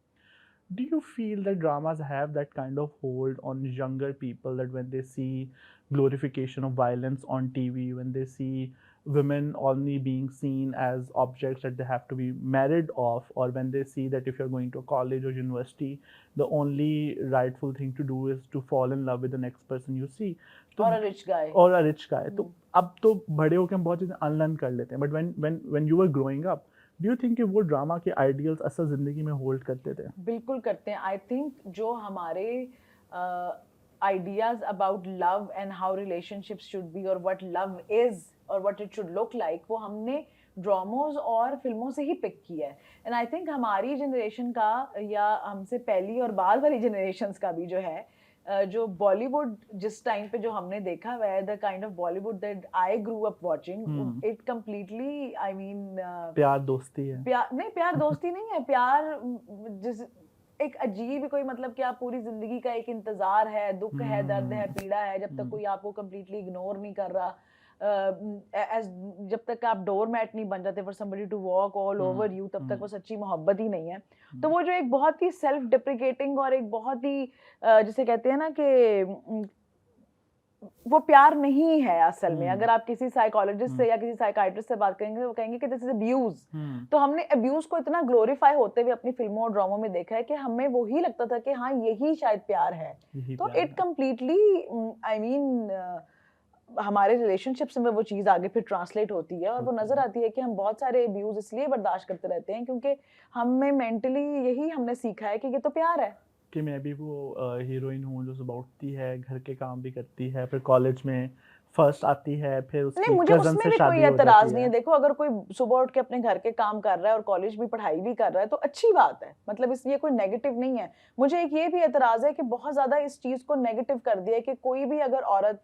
Do you feel that dramas have that kind of hold on younger people, that when they see glorification of violence on TV, when they see women only being seen as objects that they have to be married off, or when they see that if you're going to a college or university, the only rightful thing to do is to fall in love with the next person you see, तो और a rich guy. और a rich guy, तो अब तो बड़े होकर हम बहुत चीज़ें अनलर्न कर लेते हैं, but when you were growing up, do you think कि वो ड्रामा के आइडियल्स असल जिंदगी में होल्ड करते थे? बिल्कुल करते हैं। आई थिंक जो हमारे ideas about love and how relationships should be और व्हाट लव इज और what it should look like, वो हमने ड्रामोज और फिल्मों से ही पिक किया है। एंड आई थिंक हमारी जनरेशन का या हमसे पहली और बाद वाली जनरेशन्स का भी जो है, जो बॉलीवुड जिस टाइम पे जो हमने देखा, वह the kind of Bollywood that I Guru up watching, it completely, I mean, प्यार दोस्ती है, प्यार दोस्ती नहीं है, प्यार जिस एक अजीब ही कोई, मतलब कि आप पूरी जिंदगी का एक इंतजार है, दुख है, दर्द है, पीड़ा है, जब तक कोई आपको कंप्लीटली इग्नोर नहीं कर रहा, जब तक आप डोर मैट नहीं बन जाते for somebody to walk all over you, तब तक वो सच्ची मोहब्बत ही नहीं है। तो वो जो एक बहुत ही सेल्फ डिप्रिकेटिंग और एक बहुत ही जिसे कहते हैं ना कि वो प्यार नहीं है असल में। अगर आप किसी साइकोलॉजिस्ट से या किसी साइकाइट्रिस्ट से बात करेंगे, वो कहेंगे कि दिस इज अब्यूज। तो हमने अब्यूज को इतना ग्लोरीफाई होते हुए अपनी फिल्मों और ड्रामों में देखा है कि हमें वही लगता था कि हाँ यही शायद प्यार है। तो इट कम्प्लीटली, आई मीन, हमारे रिलेशनशिप्स में वो चीज़ आगे फिर ट्रांसलेट होती है और वो नज़र आती है कि हम बहुत सारे अब्यूज इसलिए बर्दाश्त करते रहते हैं क्योंकि हमें मेंटली यही हमने सीखा है कि ये तो प्यार है, कि मैं भी वो हीरोइन हूँ जो सुबह उठती है, घर के काम भी करती है, फिर कॉलेज में फर्स्ट आती है, फिर उसकी मुझे कजन उसमें से भी शादी कोई हो एतराज जाती नहीं है। है। देखो, अगर कोई सुबह उठ के अपने घर के काम कर रहा है और कॉलेज भी पढ़ाई भी कर रहा है तो अच्छी बात है, मतलब इसलिए कोई नेगेटिव नहीं है। मुझे एक ये भी एतराज है कि बहुत ज्यादा इस चीज को नेगेटिव कर दिया है कि कोई भी अगर औरत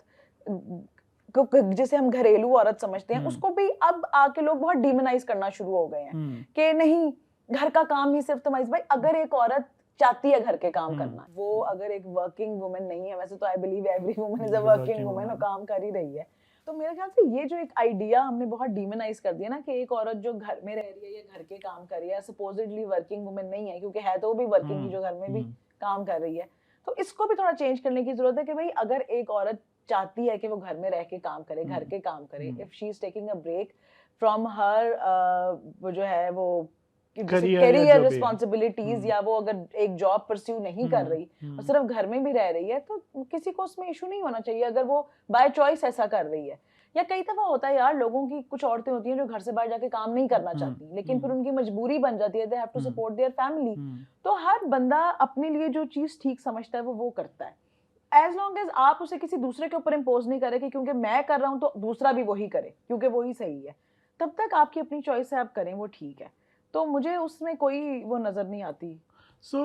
जिसे हम घरेलू औरत समझते हैं, उसको भी अब आके लोग बहुत डिमोनाइज करना शुरू हो गए हैं कि नहीं, घर का काम ही सिर्फ तुम्हारी। भाई, अगर एक औरत चाहती है घर के काम करना, वो अगर एक वर्किंग वुमन नहीं है, वैसे तो I believe every woman is a working woman और काम कर ही रही है, तो मेरे ख्याल से ये जो एक आइडिया हमने बहुत डिमोनाइज कर दिया ना कि एक औरत जो घर में रह रही है या घर के काम कर रही है, सपोजिटली वर्किंग वुमन नहीं है, क्योंकि है तो वो भी वर्किंग ही जो घर में भी काम कर रही है। तो इसको भी थोड़ा चेंज करने की जरूरत है कि भाई अगर एक औरत चाहती है कि वो घर में रह के काम करे, घर के काम करे, if she is taking a break from her वो जो है वो करियर रिस्पॉन्सिबिलिटीज, या वो अगर एक जॉब परस्यू नहीं कर रही और सिर्फ घर में भी रह रही है, तो किसी को उसमें इशू नहीं होना चाहिए अगर वो बाय चॉइस ऐसा कर रही है। या कई दफा होता है यार, लोगों की कुछ औरतें होती हैं जो घर से बाहर जाके काम नहीं करना चाहती, लेकिन फिर उनकी मजबूरी बन जाती है, they have to support their family. तो हर बंदा अपने लिए जो चीज ठीक समझता है वो करता है, एज लॉन्ग एज आप उसे किसी दूसरे के ऊपर इम्पोज नहीं करे कि क्योंकि मैं कर रहा हूं तो दूसरा भी वही करे क्योंकि वही सही है, तब तक आपकी अपनी चॉइस है, आप करें, वो ठीक है। तो मुझे उसमें कोई वो नजर नहीं आती। सो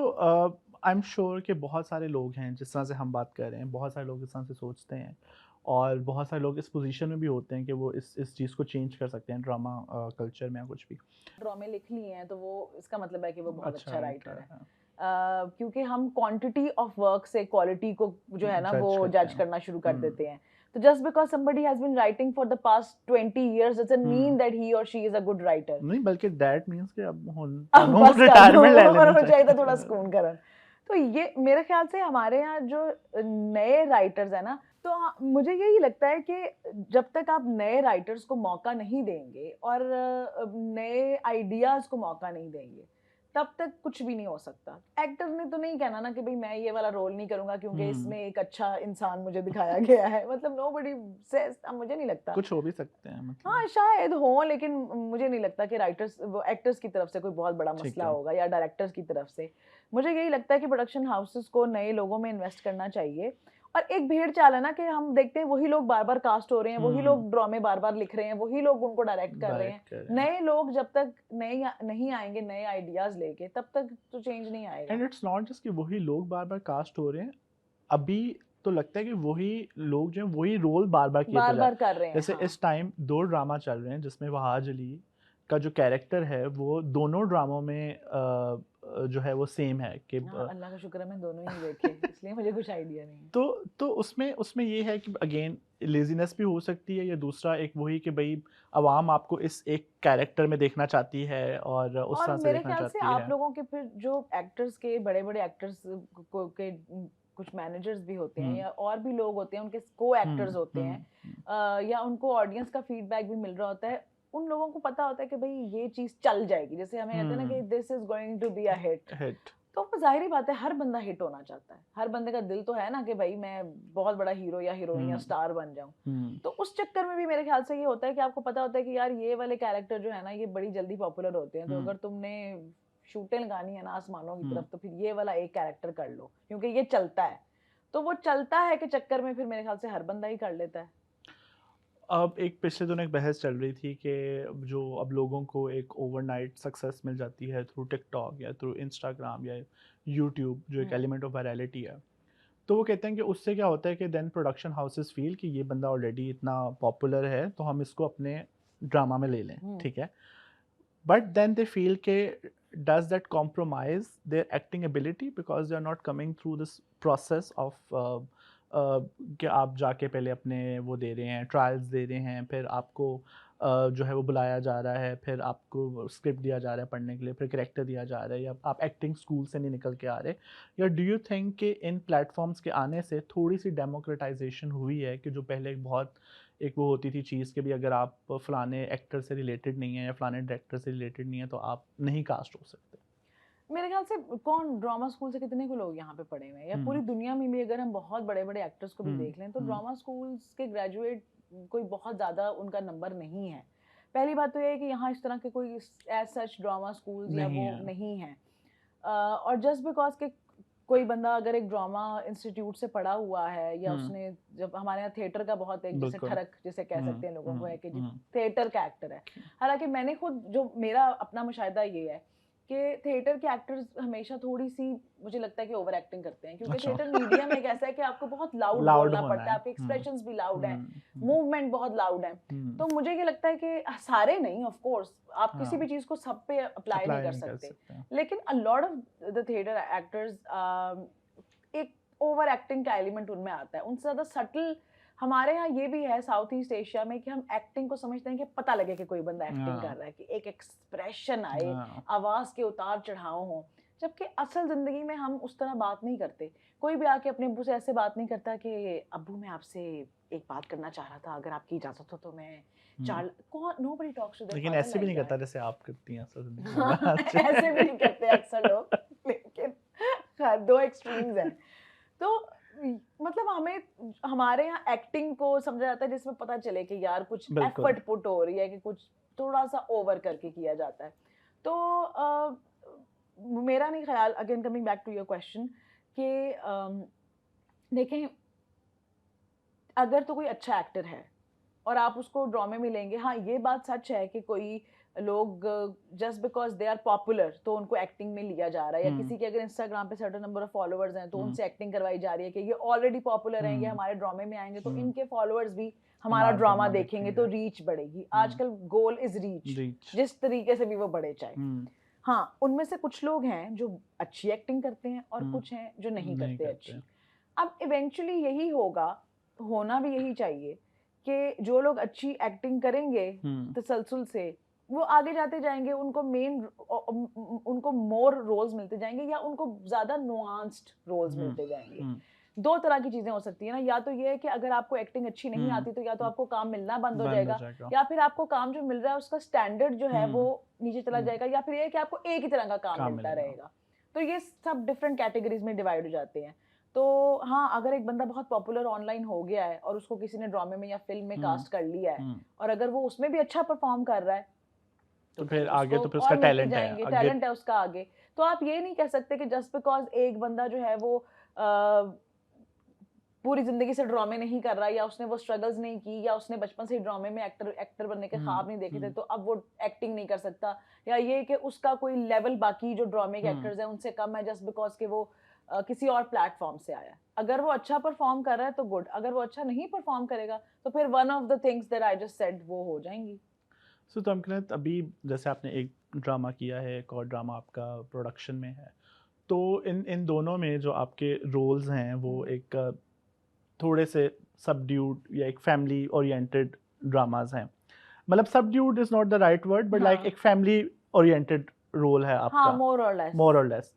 आई एम श्योर कि बहुत सारे लोग हैं जिस तरह से हम बात कर रहे हैं, बहुत सारे लोग इस तरह से सोचते हैं, और बहुत सारे लोग इस पोजीशन में भी होते हैं कि वो इस चीज़ को चेंज कर सकते हैं ड्रामा कल्चर में या कुछ भी। ड्रामे लिख लिए हैं तो वो इसका मतलब है कि वो बहुत अच्छा राइटर है। हाँ। क्योंकि हम क्वांटिटी ऑफ वर्क से क्वालिटी को जो है ना वो जज करना शुरू कर देते हैं। तो just because somebody has been writing for the past 20 years doesn't mean that he or she is a good writer. नहीं, बल्कि that means कि अब रिटायरमेंट ले लेना चाहिए, थोड़ा सुकून करन। तो ये मेरे ख्याल से हमारे यहाँ जो नए राइटर्स है ना, तो मुझे यही लगता है कि जब तक आप नए राइटर्स को मौका नहीं देंगे और नए आइडियाज को मौका नहीं देंगे, तब तक कुछ भी नहीं हो सकता। एक्टर ने तो नहीं कहना ना कि भाई मैं ये वाला रोल नहीं करूंगा क्योंकि इसमें एक अच्छा इंसान मुझे दिखाया गया है, मतलब नोबडी सेज, मुझे नहीं लगता। कुछ हो भी सकते हैं मतलब। हाँ शायद हो, लेकिन मुझे नहीं लगता कि राइटर्स वो एक्टर्स की तरफ से कोई बहुत बड़ा मसला होगा या डायरेक्टर्स की तरफ से। मुझे यही लगता है कि प्रोडक्शन हाउसेस को नए लोगों में इन्वेस्ट करना चाहिए। और एक भेड़ चाल है ना कि हम देखते हैं वही लोग बार बार कास्ट हो रहे हैं, वही लोग ड्रामे बार बार लिख रहे हैं, वही लोग उनको डायरेक्ट कर रहे हैं। नए लोग जब तक नए नहीं आएंगे नए आइडियाज लेके, तब तक तो चेंज नहीं आएगा। एंड इट्स नॉट जस्ट कि वही लोग बार बार कास्ट हो रहे हैं, अभी तो लगता है कि वही लोग जो हैं वही रोल बार बार कर रहे हैं। जैसे इस टाइम 2 ड्रामा चल रहे हैं जिसमें वहाज अली का जो कैरेक्टर है वो दोनों ड्रामों में जो है वो सेम है कि हाँ, अल्लाह का शुक्र है मैं दोनों ही देखे, इसलिए मुझे कुछ आइडिया नहीं है। तो उसमें ये है कि अगेन लेज़ीनेस भी हो सकती है, या दूसरा एक वही कि भई अवाम आपको इस एक कैरेक्टर में देखना चाहती है और उस और तरह से मेरे देखना ख्याल से चाहती आप है। लोगों के फिर जो एक्टर्स के बड़े-बड़े एक्टर्स को के कुछ मैनेजर्स भी होते हैं हुँ, या और भी लोग होते हैं, उनके को एक्टर्स हुँ, होते हैं हुँ, हुँ, या उनको ऑडियंस का फीडबैक भी मिल रहा होता है। उन लोगों को पता होता है कि भई ये चीज़ चल जाएगी। जैसे हमें कहते हैं ना कि hmm, this is going to be a hit. Hit. तो वो ज़ाहिर-सी बात है हर बंदा हिट होना चाहता है। हर बंदे का दिल तो है ना कि भई मैं बहुत बड़ा हीरो या हीरोइन या हुँ, स्टार बन जाऊँ। हुँ, तो उस चक्कर में भी मेरे ख्याल से ये होता है कि आपको पता होता है कि यार ये वाले कैरेक्टर जो है ना ये बड़ी जल्दी पॉपुलर होते हैं। तो हुँ, अगर तुमने शूटें लगानी है ना आसमानों की हुँ। तरफ तो फिर ये वाला एक कैरेक्टर कर लो क्योंकि ये चलता है। तो वो चलता है के चक्कर में फिर मेरे ख्याल से हर बंदा ही कर लेता है। अब एक पिछले दिनों एक बहस चल रही थी कि जो अब लोगों को एक ओवरनाइट सक्सेस मिल जाती है थ्रू टिकटॉक या थ्रू इंस्टाग्राम या यूट्यूब, जो एक हुँ, एलिमेंट ऑफ वायरलिटी है। तो वो कहते हैं कि उससे क्या होता है कि देन प्रोडक्शन हाउसेस फील कि ये बंदा ऑलरेडी इतना पॉपुलर है तो हम इसको अपने ड्रामा में ले लें, हुँ। ठीक है। बट देन दे फील के does that compromise their acting ability because they are not coming through this process of कि आप जाके पहले अपने वो दे रहे हैं, ट्रायल्स दे रहे हैं, फिर आपको जो है वो बुलाया जा रहा है, फिर आपको स्क्रिप्ट दिया जा रहा है पढ़ने के लिए, फिर करेक्टर दिया जा रहा है, या आप एक्टिंग स्कूल से नहीं निकल के आ रहे। या डू यू थिंक कि इन प्लेटफॉर्म्स के आने से थोड़ी सी डेमोक्रेटाइजेशन हुई है कि जो पहले एक बहुत एक वो होती थी चीज़ कि भी अगर आप फलाने एक्टर से रिलेटेड नहीं है या फलाने डायरेक्टर से रिलेटेड नहीं है तो आप नहीं कास्ट हो सकते। मेरे ख्याल से कौन ड्रामा स्कूल से कितने को लोग यहाँ पे पढ़े हुए हैं या पूरी हुँ, दुनिया में भी अगर हम बहुत बड़े-बड़े एक्टर्स को भी हुँ, देख लें तो हुँ, ड्रामा स्कूल्स के ग्रेजुएट कोई बहुत ज़्यादा उनका नंबर नहीं है। पहली बात तो ये है कि यहाँ इस तरह के कोई एज़ सच ड्रामा स्कूल्स या नहीं वो है। नहीं हैं। और जस्ट बिकॉज़ कि कोई बंदा अगर एक ड्रामा इंस्टीट्यूट से पढ़ा हुआ है या हुँ, उसने जब हमारे यहाँ थिएटर का बहुत एक जैसे बिल्कुल। ठरक जिसे कह हुँ, सकते हैं लोगों को हुँ, है कि जी हुँ, थिएटर का एक्टर है। हालाँकि मैंने खुद जो मेरा अपना मुशाहिदा ये है कि थिएटर के एक्टर्स हमेशा थोड़ी-सी मुझे लगता है कि ओवर एक्टिंग करते हैं क्योंकि अच्छा। थिएटर मीडियम एक ऐसा है कि आपको बहुत लाउड लाउड बोलना होना पड़ता है, है। आपके हुँ, एक्सप्रेशंस भी लाउड हैं, हुँ, हुँ, मूवमेंट बहुत लाउड है। हुँ, तो मुझे ये लगता है कि सारे नहीं ऑफ कोर्स आप किसी भी हाँ, चीज़ को सब पे अप्लाई नहीं अप्लाई कर नहीं कर सकते। सकते हैं। लेकिन a lot of the theatre actors एक ओवर एक्टिंग का एलिमेंट उनमें आता है। उनसे ज़्यादा सटल हमारे यहाँ ये भी है साउथ ईस्ट एशिया में कि हम एक्टिंग को समझते हैं कि पता लगे कि कोई बंदा एक्टिंग कर हाँ, रहा है, कि एक एक्सप्रेशन आए, हाँ, आवाज़ के उतार-चढ़ाव हों। जबकि असल ज़िंदगी में हम उस तरह बात नहीं करते। कोई भी आके अपने अब्बू से ऐसे बात नहीं करता कि अब्बू मैं आपसे एक बात करना चाह रहा था, अगर आपकी इजाज़त हो तो मैं हुँ। चार कौन नोबडी टॉक्स टू देयर लेकिन फादर ऐसे भी लाइक नहीं करता दैट। जैसे आप करती हैं असल ज़िंदगी में बात। ऐसे भी नहीं करते अक्सर लोग लेकिन हाँ, 2 एक्सट्रीम्स हैं। तो मतलब हमें हमारे यहाँ एक्टिंग को समझा जाता है जिसमें पता चले कि यार कुछ बिल्कुल। एफर्ट पुट हो रही है कि कुछ थोड़ा-सा ओवर करके किया जाता है। तो मेरा नहीं ख़्याल again coming back to your question कि देखें अगर तो कोई अच्छा एक्टर है और आप उसको ड्रामे में लेंगे, हाँ, ये बात सच है कि कोई लोग just because they are popular तो उनको एक्टिंग में लिया जा रहा है या हुँ, किसी के अगर इंस्टाग्राम पे सर्टेन नंबर ऑफ फॉलोअर्स हैं तो हुँ, उनसे एक्टिंग करवाई जा रही है कि ये ऑलरेडी पॉपुलर हैं, ये हुँ, हमारे ड्रामे में आएँगे तो हुँ। इनके फॉलोअर्स भी हमारा हमारा ड्रामा ड्रामा देखेंगे देखेंगे। तो रीच बढ़ेगी। हुँ, आजकल गोल इज़ रीच, रीच। जिस तरीके से भी वो बढ़े चाहे। हुँ, हाँ, उनमें से कुछ लोग हैं जो अच्छी एक्टिंग करते हैं और हुँ, कुछ हैं जो नहीं नहीं करते करते। अच्छी। अब इवेंचुअली यही होगा, होना भी यही चाहिए कि जो लोग अच्छी एक्टिंग करेंगे हुँ, तसलसल से, वो आगे जाते जाएँगे, उनको उनको मोर रोल्स मिलते जाएँगे या उनको ज़्यादा नुआंस्ड रोल्स हुँ, मिलते जाएँगे। हुँ, 2 तरह की चीज़ें हो सकती हैं ना, या तो ये है कि अगर आपको एक्टिंग अच्छी नहीं हुँ, आती तो या तो हुँ, आपको काम मिलना बंद हो बंद हो जाएगा जाएगा। या फिर आपको काम जो मिल रहा है उसका स्टैंडर्ड जो है वो हुँ, नीचे चला हुँ, जाएगा या फिर ये है कि आपको एक ही तरह का काम काम मिलता मिलेगा। रहेगा। तो ये सब डिफरेंट कैटेगरीज़ में डिवाइड हो जाते हैं। तो हाँ, अगर एक बंदा बहुत पॉपुलर ऑनलाइन हो गया है और उसको किसी ने ड्रामे में या फ़िल्म में हुँ, कास्ट कर लिया है हुँ। और अगर वो उसमें भी अच्छा परफ़ॉर्म कर रहा है, तो तो फिर फिर आगे उसको तो फिर और उसका मिलते टैलेंट है, जाएँगे, आगे टैलेंट है उसका आगे। तो आप ये नहीं कह सकते कि जस्ट बिकॉज़ एक बंदा जो है वो अ, पूरी ज़िंदगी से ड्रामे नहीं कर रहा या उसने वो स्ट्रगल्स नहीं की या उसने बचपन से ही ड्रामे में एक्टर एक्टर बनने के हुँ, ख्वाब नहीं देखे थे, हुँ, तो अब वो एक्टिंग नहीं कर सकता या ये कि उसका कोई लेवल बाकी जो ड्रामे के हुँ। एक्टर्स हैं उनसे कम है जस्ट बिकॉज़ कि वो किसी और प्लेटफ़ॉर्म से आया है। अगर वो अच्छा परफ़ॉर्म कर रहा है तो गुड, अगर वो अच्छा नहीं परफ़ॉर्म करेगा तो फिर one of the things that I just said वो हो जाएँगी। सो तो अमकिनत अभी जैसे आपने एक ड्रामा किया है, एक और ड्रामा आपका प्रोडक्शन में है। तो इन इन दोनों में जो आपके रोल्स हैं वो एक थोड़े से सबड्यूड या एक फैमिली ओरिएंटेड ड्रामास हैं। मतलब subdued is not the right word, but like हाँ एक फैमिली ओरिएंटेड रोल है हाँ, आपका, मोर और लेस। मोर और लेस।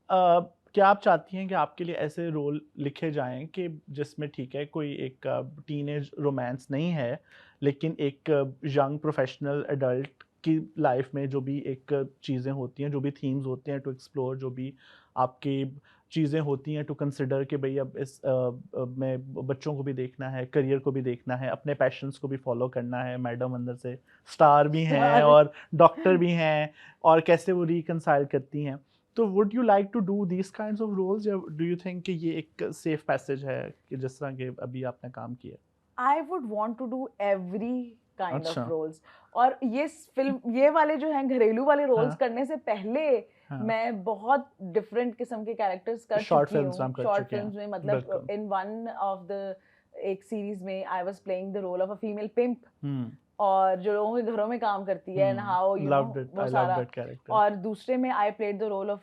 क्या आप चाहती हैं कि आपके लिए ऐसे रोल लिखे जाएँ कि जिसमें ठीक है कोई एक टीनेज रोमांस नहीं है, लेकिन एक यंग प्रोफेशनल एडल्ट की लाइफ में जो भी एक चीज़ें होती हैं, जो भी थीम्स होते हैं टू एक्सप्लोर, जो भी आपकी चीज़ें होती हैं टू कंसिडर कि भई अब में बच्चों को भी देखना है, करियर को भी देखना है, अपने पैशन्स को भी फॉलो करना है। मैडम अंदर से स्टार भी हैं सारे और डॉक्टर भी हैं, और कैसे वो रिकंसाइल करती हैं। तो would you like to do these kinds of roles, या डू यू थिंक कि ये एक सेफ पैसेज है कि जिस तरह के अभी आपने काम किया? I would want to do every kind of अच्छा, रोल्स। और ये वाले जो हैं घरेलू वाले रोल्स हाँ, करने से पहले हाँ। मैं बहुत डिफरेंट किस्म के कैरेक्टर्स कर शॉर्ट चुकी फ़िल्म्स में हूँ आप कर शॉर्ट चुके हैं। फिल्म्स में। मतलब बिल्कुल। इन वन ऑफ द एक सीरीज में I was playing the role of a female pimp, hmm, और जो लोगों के घरों में काम करती है and how hmm. You know loved it, वो आई लव सारा। That character. और दूसरे में I played the role of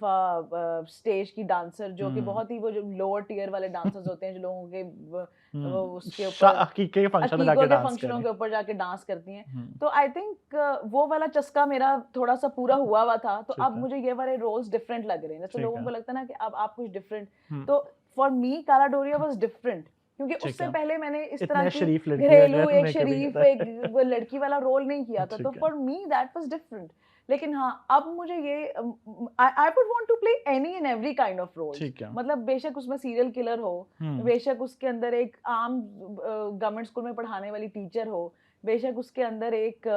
stage की डांसर, जो कि हुँ। बहुत ही वो जो लोअर टियर वाले डांसर्स होते हैं जो लोगों के वो हुँ। उसके ऊपर अकीके के फंक्शन में अकीकों जाके के डांस फंक्शनों करें। के ऊपर जाके डांस करती हैं। हुँ, तो आई थिंक वो वाला चस्का मेरा थोड़ा सा पूरा हुआ था, तो ठीक अब है, मुझे ये वाले रोल्स डिफरेंट लग रहे हैं। जैसे ठीक लोगों है। को लगता है ना कि अब आप कुछ डिफरेंट, हुँ, तो फॉर मी काला डोरिया वाज डिफरेंट, क्योंकि ठीक उससे है। पहले मैंने इस तरह इतने की शरीफ लड़की का घरेलू घर एक में कभी शरीफ करा एक है। वो लड़की वाला रोल नहीं किया था, तो ठीक है, for me that was different. लेकिन हाँ, अब मुझे ये I would want to play any and every kind of roles. ठीक है। मतलब बेशक उसमें सीरियल किलर हो, हुँ, बेशक उसके अंदर एक आम गवर्नमेंट स्कूल में पढ़ाने वाली टीचर हो, बेशक उसके अंदर एक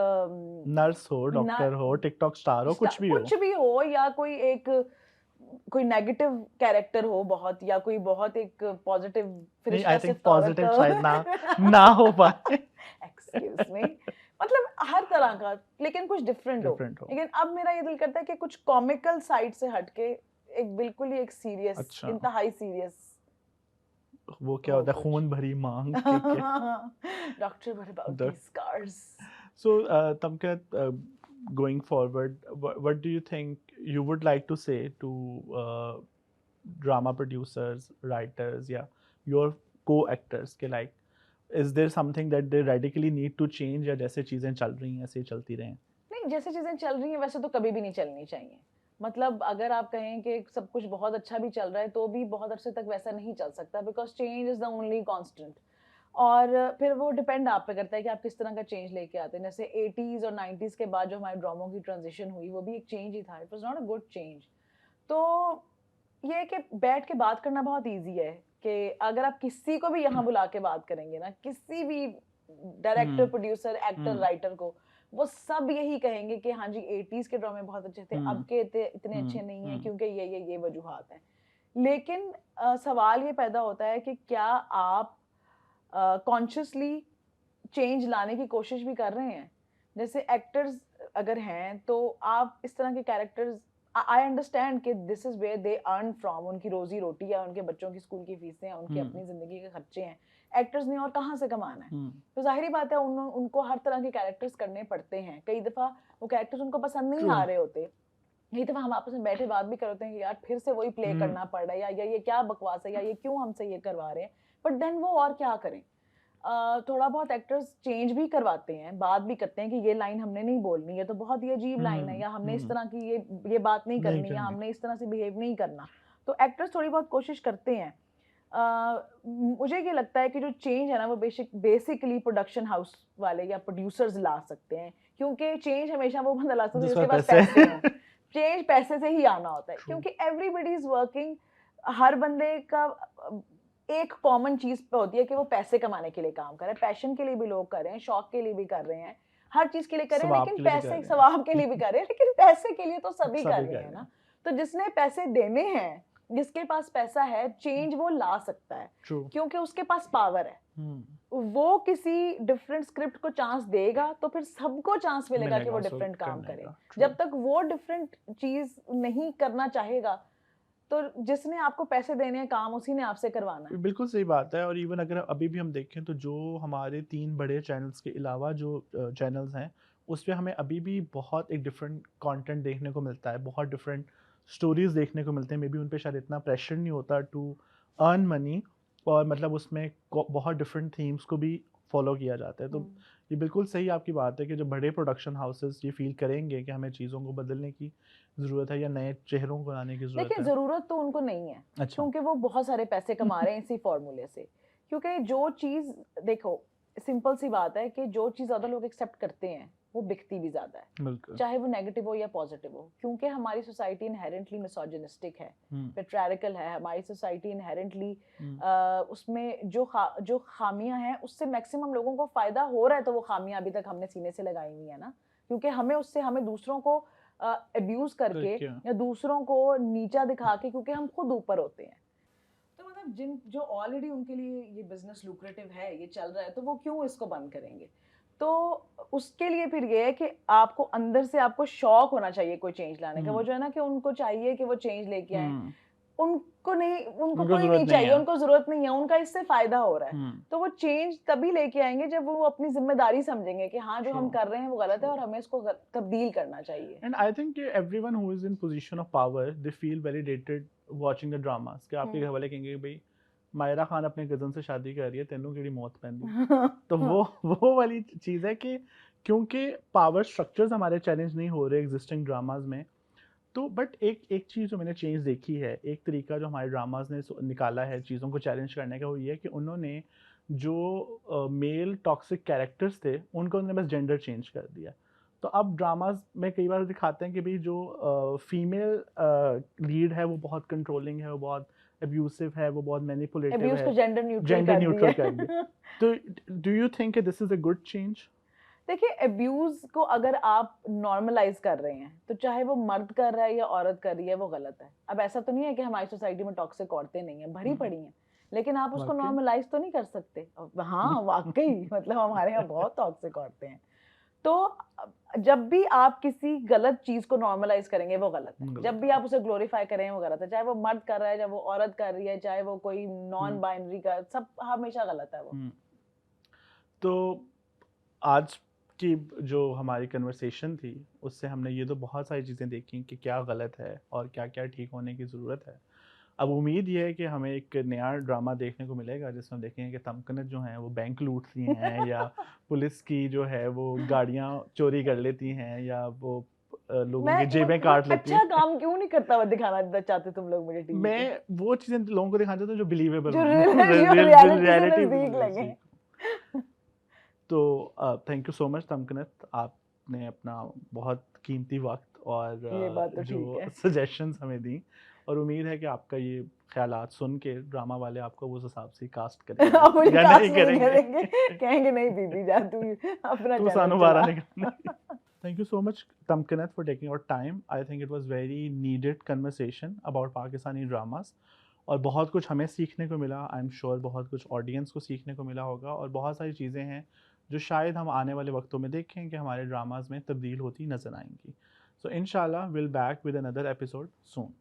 नर्स हो, डॉक्टर हो, टिकटॉक स्टार हो, कुछ भी हो। कुछ भी हो, या कोई नेगेटिव कैरेक्टर हो बहुत, या कोई बहुत एक पॉजिटिव नहीं, आई फरिश्ता थिंक सिफ्त औरत पॉज़िटिव शायद ना हो पाए। Excuse me. मतलब हर तरह का, लेकिन कुछ डिफरेंट हो। डिफरेंट हो। लेकिन अब मेरा ये दिल करता है कि कुछ कॉमिकल साइड से हटके एक बिल्कुल ही एक सीरियस, अच्छा, इंतहाई सीरियस वो क्या हो होता है, कुछ। खून भरी माँग के doctor, what about the these scars? So, Tamkat, going forward, what do you think you would like to say to drama producers, writers, yeah, your co-actors के like, is there something that they radically need to change, या जैसे चीज़ें चल रही हैं ऐसे ही चलती रहें? नहीं, जैसे चीज़ें चल रही हैं वैसे तो कभी भी नहीं चलनी चाहिए। मतलब अगर आप कहें कि सब कुछ बहुत अच्छा भी चल रहा है, तो भी बहुत अरसे तक वैसा नहीं चल सकता, because change is the only constant. और फिर वो डिपेंड आप पे करता है कि आप किस तरह का चेंज लेके आते हैं। जैसे 80s और 90s के बाद जो हमारे ड्रामों की ट्रांज़िशन हुई, वो भी एक चेंज ही था। It was not a good change. तो ये है कि बैठ के बात करना बहुत ईज़ी है, कि अगर आप किसी को भी यहाँ बुला के बात करेंगे ना, किसी भी डायरेक्टर, हुँ, प्रोड्यूसर, एक्टर, हुँ, राइटर को, वो सब यही कहेंगे कि हाँ जी, 80s के ड्रामे बहुत अच्छे थे, अब हुँ, के इतने अच्छे हुँ, नहीं हैं, हुँ, क्योंकि ये वजूहात हैं। लेकिन सवाल ये पैदा होता है कि क्या आप कॉन्शियसली चेंज लाने की कोशिश भी कर रहे हैं? जैसे एक्टर्स अगर हैं, तो आप इस तरह के कैरेक्टर्स, आई अंडरस्टैंड कि this is where they earn from, उनकी रोज़ी-रोटी है, उनके बच्चों की स्कूल की फीसें हैं, उनकी हुँ, अपनी ज़िंदगी के खर्चे हैं। एक्टर्स ने और कहाँ से कमाना है? हुँ, तो ज़ाहिर-सी बात है उनको हर तरह के कैरेक्टर्स करने पड़ते हैं। कई दफ़ा वो कैरेक्टर्स उनको पसंद नहीं ट्रू, आ रहे होते। कई दफ़ा हम आपस में बैठे बात भी कर होते हैं कि यार फिर से वही प्ले हुँ, करना पड़ रहा है, या ये क्या बकवास है, या ये क्यों हमसे ये करवा रहे हैं? बट देन वो और क्या करें? थोड़ा बहुत एक्टर्स चेंज भी करवाते हैं, बात भी करते हैं कि ये लाइन हमने नहीं बोलनी, ये तो बहुत ही अजीब लाइन है, हुँ, या हमने इस हुँ, तरह की ये बात नहीं नहीं करनी, या करनी। हमने इस तरह से बिहेव नहीं करना। तो एक्टर्स थोड़ी बहुत कोशिश करते हैं। मुझे ये लगता है कि जो चेंज है ना, वो बेसिकली प्रोडक्शन हाउस वाले या प्रोड्यूसर्स ला सकते हैं, क्योंकि चेंज हमेशा वो बंदा ला सकता है जिस जिसके पर पास पैसे पैसे हों। चेंज पैसे से ही आना होता है, ट्रू, क्योंकि एवरीबॉडी इज़ वर्किंग। हर बंदे का एक कॉमन चीज़ पे होती है कि वो पैसे कमाने के लिए काम कर रहा है। पैशन के लिए भी लोग कर रहे हैं, शौक के लिए भी कर रहे हैं, हर चीज़ के लिए कर रहे हैं, सवाब लेकिन के लिए भी कर पैसे रहे हैं। सवाब के लिए भी कर रहे हैं, लेकिन पैसे के लिए तो सभी कर सभी रहे कर हैं रहे ना। हैं। तो जिसने पैसे देने हैं, जिसके पास पैसा है, चेंज वो ला सकता है, ट्रू, क्योंकि उसके पास पावर है। हुँ, वो किसी डिफरेंट स्क्रिप्ट को चांस देगा, तो फिर सबको चांस मिलेगा कि मिलेगा वो उसको डिफरेंट काम करने करे। का, ट्रू। जब तक वो डिफरेंट चीज़ नहीं करना चाहेगा, तो जिसने आपको पैसे देने हैं, काम उसी ने आपसे करवाना है। बिल्कुल सही बात है, और इवन अगर अभी भी हम देखें तो जो हमारे 3 बड़े चैनल्स के अलावा जो चैनल्स हैं, उस पे हमें अभी भी बहुत एक डिफरेंट कंटेंट देखने को मिलता है, बहुत डिफरेंट स्टोरीज देखने को मिलते हैं। मे बी उन पे शायद इतना प्रेशर नहीं होता टू अर्न मनी, और मतलब उसमें बहुत डिफरेंट थीम्स को भी फॉलो किया जाता है। तो ये बिल्कुल सही आपकी बात है कि जो बड़े प्रोडक्शन हाउसेस ये फील करेंगे कि हमें चीज़ों को बदलने की ज़रूरत है या नए चेहरों को लाने की ज़रूरत देखिए है। ज़रूरत तो उनको नहीं है, अच्छा। क्योंकि वो बहुत सारे पैसे कमा रहे हैं इसी फ़ॉर्मूले से। क्योंकि जो चीज़ देखो, सिंपल सी बात है कि जो चीज़ ज़्यादा लोग एक्सेप्ट करते हैं, वो बिकती भी ज़्यादा है। बिल्कुल। चाहे वो नेगेटिव हो या पॉजिटिव हो, क्योंकि हमारी सोसाइटी इनहेरेंटली मिसोजिनिस्टिक है, पेट्रियार्कल है। हमारी सोसाइटी इनहेरेंटली उसमें जो खामियां हैं, उससे मैक्सिमम लोगों को फ़ायदा हो रहा है, तो वो खामियां अभी तक हमने सीने से लगाई हुई है ना, क्योंकि हमें दूसरों को अब्यूज करके या दूसरों को नीचा दिखा के, क्योंकि हम खुद ऊपर होते हैं। तो मतलब जो ऑलरेडी उनके लिए ये बिजनेस लुक्रेटिव है, ये चल रहा है, तो वो क्यों इसको बंद करेंगे? तो उसके लिए फिर ये है कि आपको अंदर से आपको शौक होना चाहिए कोई चेंज लाने का। वो जो है ना कि उनको चाहिए कि वो चेंज लेके आए, उनको कोई नहीं चाहिए, उनको जरूरत नहीं है, उनका इससे फायदा हो रहा है। तो वो चेंज तभी लेके आएंगे जब वो अपनी जिम्मेदारी समझेंगे कि हाँ, जो हम कर रहे हैं वो गलत है और हमें इसको तब्दील करना चाहिए। And I think everyone who is in position of power they feel validated watching the dramas, कि आपके घर वाले कहेंगे भाई मायरा खान अपने कजन से शादी कर रही है, तेनू केड़ी मौत पैंदी। तो वो वाली चीज है कि क्योंकि पावर स्ट्रक्चर्स हमारे चैलेंज नहीं हो रहे एग्जिस्टिंग ड्रामाज में। तो बट एक चीज़ जो मैंने चेंज देखी है, एक तरीका जो हमारे ड्रामाज ने निकाला है चीज़ों को चैलेंज करने का, वो ये है कि उन्होंने जो मेल टॉक्सिक कैरेक्टर्स थे उनको उन्होंने बस जेंडर चेंज कर दिया। तो अब ड्रामाज में कई बार दिखाते हैं कि भाई जो फीमेल लीड है वो बहुत कंट्रोलिंग है, वो बहुत अब्यूसिव है, वो बहुत मैनिपुलेटिव है, जेंडर न्यूट्रल कर दिया। तो do you think this is a good change? देखिए, अब्यूज को अगर आप नॉर्मलाइज कर रहे हैं, तो चाहे वो मर्द कर रहा है या औरत कर रही है, वो गलत है। अब ऐसा तो नहीं है कि हमारी सोसाइटी में टॉक्सिक औरतें नहीं है, भरी पड़ी हैं, लेकिन आप उसको नॉर्मलाइज तो नहीं कर सकते। हाँ, वाकई मतलब हमारे यहाँ बहुत टॉक्सिक औरतें हैं। तो जब भी आप किसी गलत चीज को नॉर्मलाइज करेंगे, वो गलत है। जब भी आप उसे ग्लोरीफाई करें, वो गलत है। चाहे वो मर्द कर रहा है, चाहे वो औरत कर रही है, चाहे वो कोई नॉन बाइनरी का, सब हमेशा गलत है वो। तो आज की जो हमारी कन्वर्सेशन थी उससे हमने ये तो बहुत सारी चीज़ें देखी कि क्या गलत है और क्या क्या ठीक होने की ज़रूरत है। अब उम्मीद ये है कि हमें एक नया ड्रामा देखने को मिलेगा जिसमें देखेंगे कि तमकनत जो हैं वो बैंक लूटती हैं या पुलिस की जो है वो गाड़ियाँ चोरी कर लेती हैं या वो लोगों की जेबें काट लेती हैं। अच्छा काम क्यों नहीं करता हुआ दिखाना चाहते तुम लोग मुझे टीवी पे? मैं वो चीज़ें लोगों को दिखाना चाहता हूँ जो बिलीवेबल जो हों, रियलिटी से नजदीक लगे। तो थैंक यू सो मच तमकनत, आपने अपना बहुत कीमती वक्त और ये बात तो ठीक जो है। सजेशंस हमें दी, और उम्मीद है कि आपका ये ख्यालात सुन के ड्रामा वाले आपको उस हिसाब से कास्ट करेंगे मुझे या कास्ट नहीं नहीं करेंगे। करेंगे, कहेंगे नहीं बीबी जा तू अपना तू चैनल सानू चला। बारा निकलने। Thank you so much, Tamkinat, for taking your time. I think it was very needed conversation about Pakistani dramas. और बहुत कुछ हमें सीखने को मिला, आई एम श्योर बहुत कुछ ऑडियंस को सीखने को मिला होगा, और बहुत सारी चीज़ें हैं जो शायद हम आने वाले वक्तों में देखें कि हमारे ड्रामाज में तब्दील होती नज़र आएंगी। सो इंशाल्लाह will back with another episode soon.